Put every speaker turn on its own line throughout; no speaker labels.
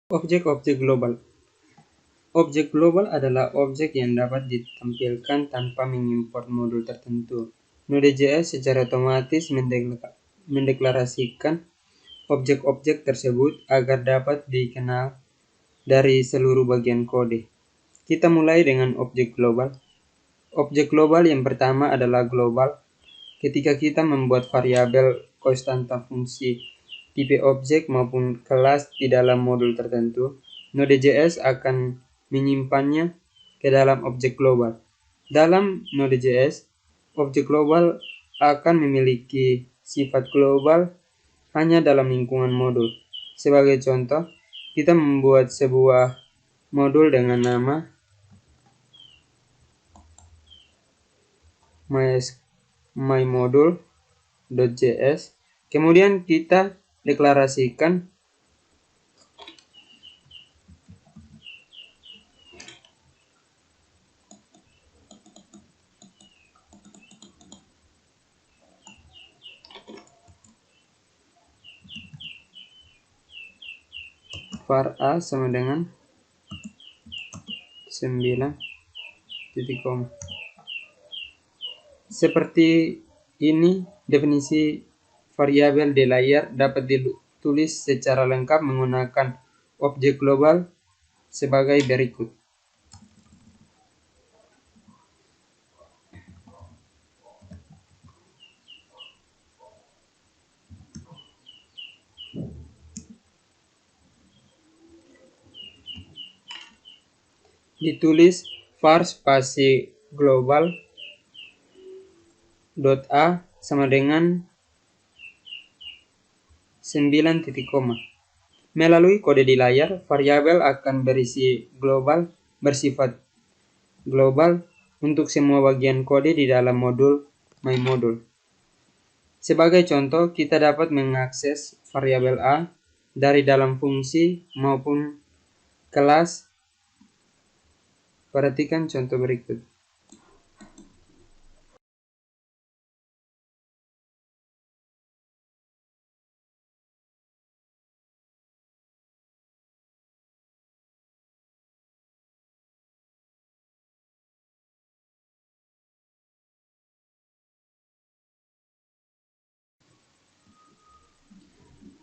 Objek-objek global. Objek global adalah objek yang dapat ditampilkan tanpa mengimport modul tertentu. Node.js secara otomatis mendeklarasikan objek-objek tersebut agar dapat dikenal dari seluruh bagian kode. Kita mulai dengan objek global. Objek global yang pertama adalah global. Ketika kita membuat variabel konstanta fungsi tipe objek maupun kelas di dalam modul tertentu, Node.js akan menyimpannya ke dalam objek global. Dalam Node.js, objek global akan memiliki sifat global hanya dalam lingkungan modul. Sebagai contoh, kita membuat sebuah modul dengan nama myModule.js. Kemudian kita deklarasikan var a sama dengan 9 titik koma. Seperti ini definisi variabel di layar dapat ditulis secara lengkap menggunakan objek global sebagai berikut. Ditulis var spasi global .a sama dengan 9 titik koma. Melalui kode di layar, variabel akan berisi global bersifat global untuk semua bagian kode di dalam modul myModule. Sebagai contoh, kita dapat mengakses variabel a dari dalam fungsi maupun kelas. Perhatikan contoh berikut.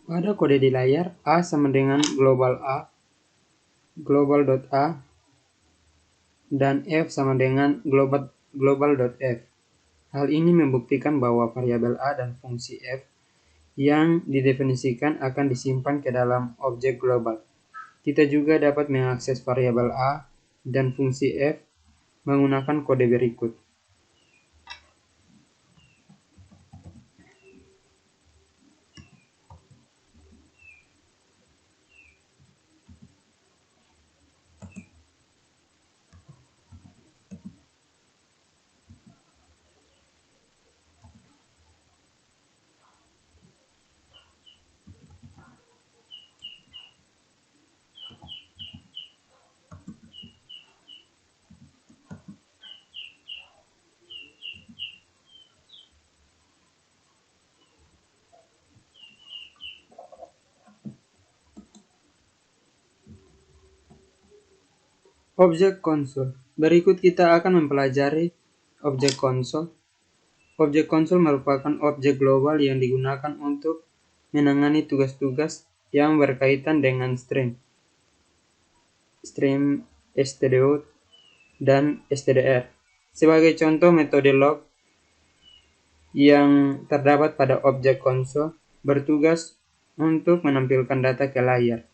Pada kode di layar, a sama dengan global.a dan f sama dengan global.f. Hal ini membuktikan bahwa variabel a dan fungsi f yang didefinisikan akan disimpan ke dalam objek global. Kita juga dapat mengakses variabel a dan fungsi f menggunakan kode berikut. Objek konsol. Berikut kita akan mempelajari objek konsol. Objek konsol merupakan objek global yang digunakan untuk menangani tugas-tugas yang berkaitan dengan stream stdout dan stdr. Sebagai contoh, metode log yang terdapat pada objek konsol bertugas untuk menampilkan data ke layar.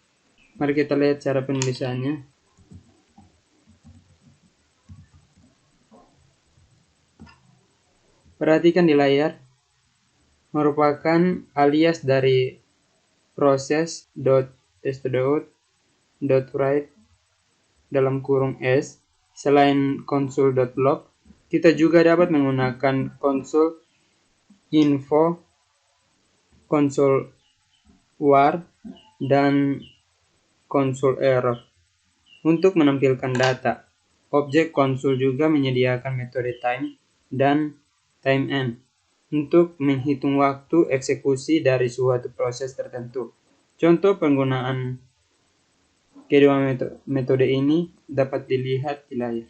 Mari kita lihat cara penulisannya. Perhatikan di layar, merupakan alias dari process.stdout.write dalam kurung s. Selain console.log, kita juga dapat menggunakan console info, console war, dan console error untuk menampilkan data. Objek konsol juga menyediakan metode time dan timeend untuk menghitung waktu eksekusi dari suatu proses tertentu. Contoh penggunaan Kedua metode ini dapat dilihat di layar.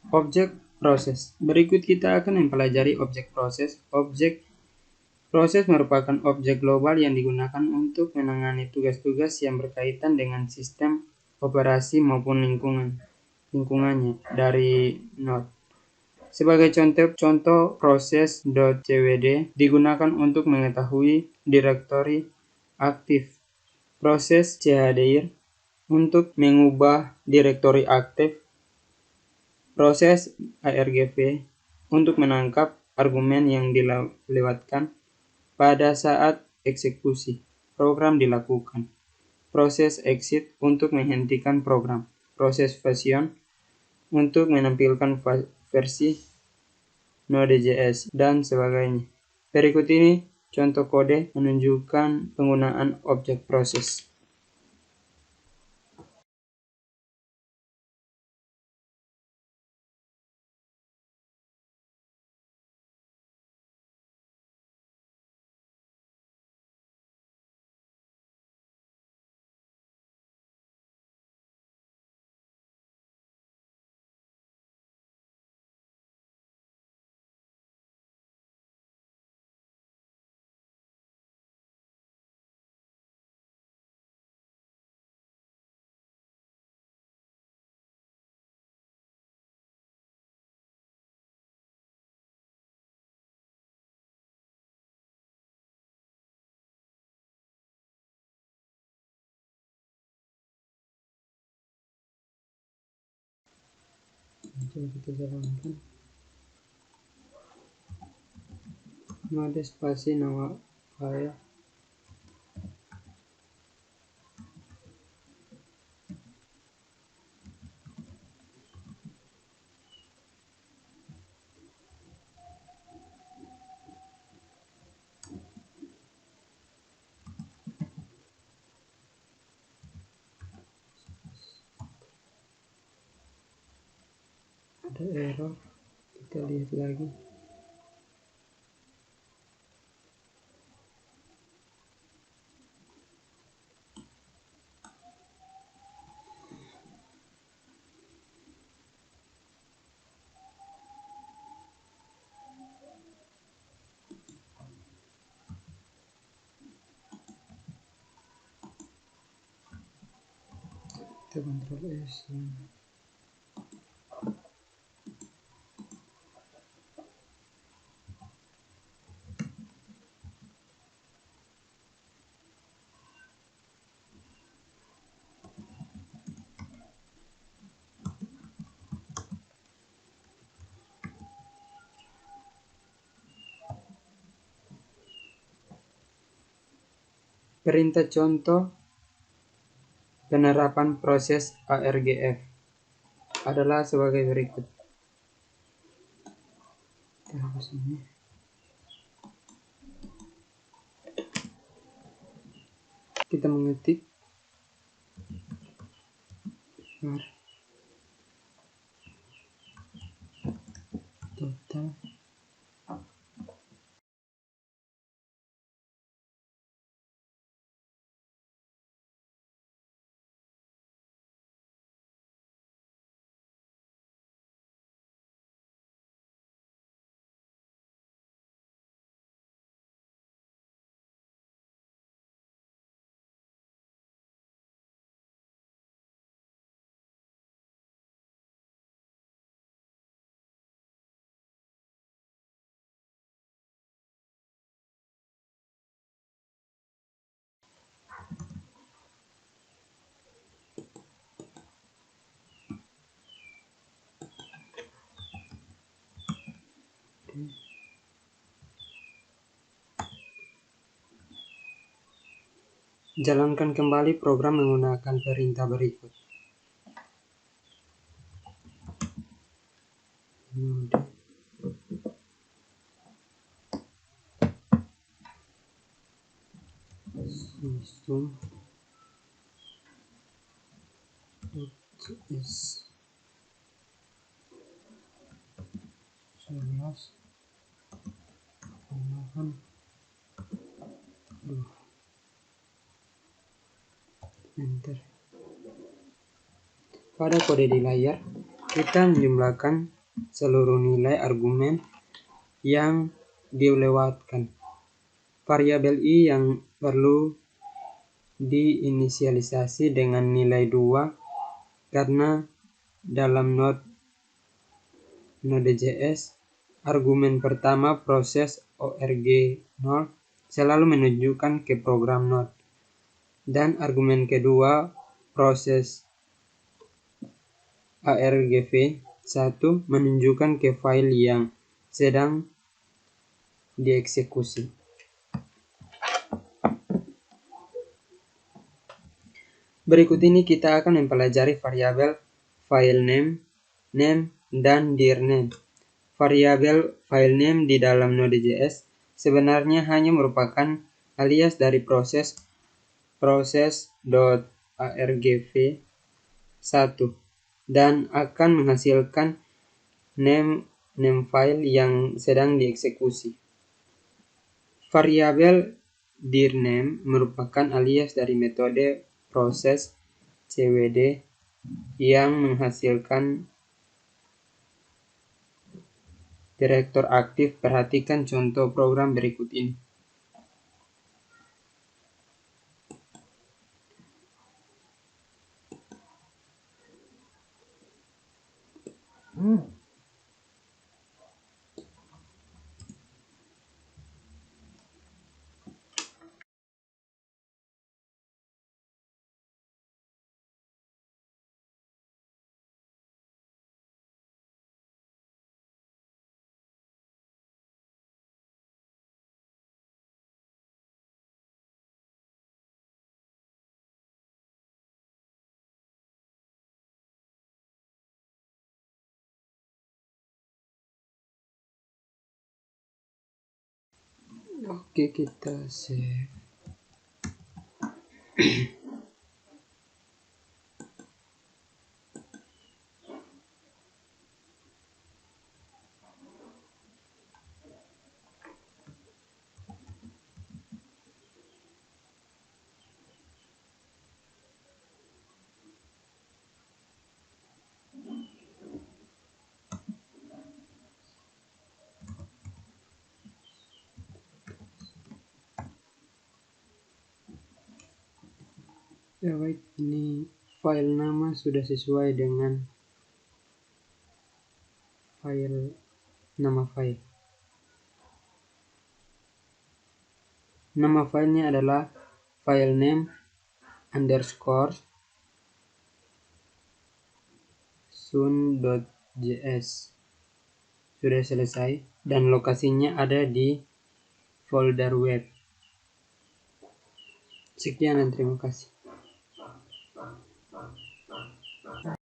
Objek proses. Berikut kita akan mempelajari objek proses. Objek proses merupakan objek global yang digunakan untuk menangani tugas-tugas yang berkaitan dengan sistem operasi maupun lingkungannya dari Node. Sebagai contoh proses .cwd digunakan untuk mengetahui direktori aktif. Proses chdir untuk mengubah direktori aktif. Proses argv untuk menangkap argumen yang dilewatkan pada saat eksekusi program dilakukan. Proses exit untuk menghentikan program. Proses version untuk menampilkan versi Node.js dan sebagainya. Berikut ini contoh kode menunjukkan penggunaan objek proses. Coba kita jalankan. Node spasi nama file. Ada error, kita lihat lagi. Kita Ctrl S. Perintah contoh penerapan proses argf adalah sebagai berikut. Kita mengetik total Jalankan kembali program menggunakan perintah berikut. System.js 11 enter. Pada kode di layar, kita menjumlahkan seluruh nilai argumen yang dilewatkan. Variabel i yang perlu diinisialisasi dengan nilai 2 karena dalam Node.js argumen pertama proses org0 selalu menunjukkan ke program Node, dan argumen kedua proses argv1 menunjukkan ke file yang sedang dieksekusi. Berikut ini kita akan mempelajari variabel filename, name, dan dirname. Variabel filename di dalam Node.js sebenarnya hanya merupakan alias dari proses.argv1 dan akan menghasilkan name file yang sedang dieksekusi. Variabel dirname merupakan alias dari metode proses cwd yang menghasilkan direktor aktif. Perhatikan contoh program berikut ini. Oke, kita save. Ya baik, ini file nama sudah sesuai dengan nama file. Nama filenya adalah filename underscore sun.js. Sudah selesai dan lokasinya ada di folder web. Sekian dan terima kasih.